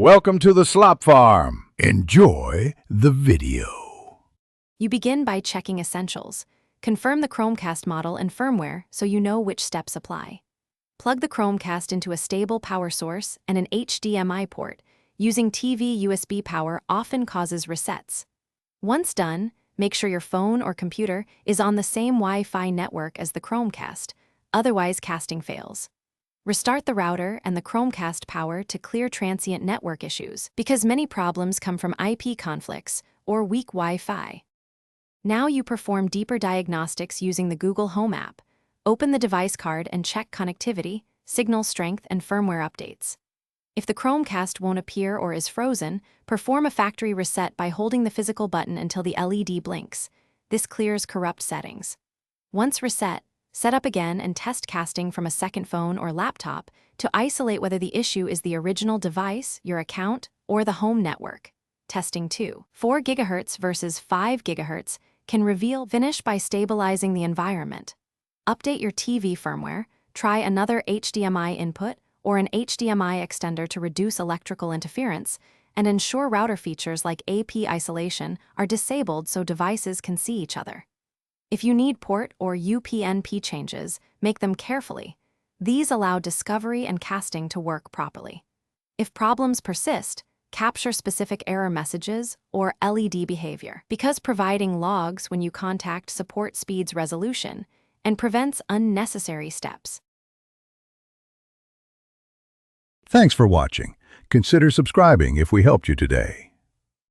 Welcome to the Slop Farm. Enjoy the video. You begin by checking essentials. Confirm the Chromecast model and firmware so you know which steps apply. Plug the Chromecast into a stable power source and an HDMI port. Using TV USB power often causes resets. Once done, make sure your phone or computer is on the same Wi-Fi network as the Chromecast, otherwise casting fails. Restart the router and the Chromecast power to clear transient network issues, because many problems come from IP conflicts or weak Wi-Fi. Now you perform deeper diagnostics using the Google Home app. Open the device card and check connectivity, signal strength, and firmware updates. If the Chromecast won't appear or is frozen, perform a factory reset by holding the physical button until the LED blinks. This clears corrupt settings. Once reset, set up again and test casting from a second phone or laptop to isolate whether the issue is the original device, your account, or the home network. Testing 2. 4 GHz versus 5 GHz can reveal. Finish by stabilizing the environment. Update your TV firmware, try another HDMI input or an HDMI extender to reduce electrical interference, and ensure router features like AP isolation are disabled so devices can see each other. If you need port or UPnP changes, make them carefully. These allow discovery and casting to work properly. If problems persist, capture specific error messages or LED behavior, because providing logs when you contact support speeds resolution and prevents unnecessary steps. Thanks for watching. Consider subscribing if we helped you today.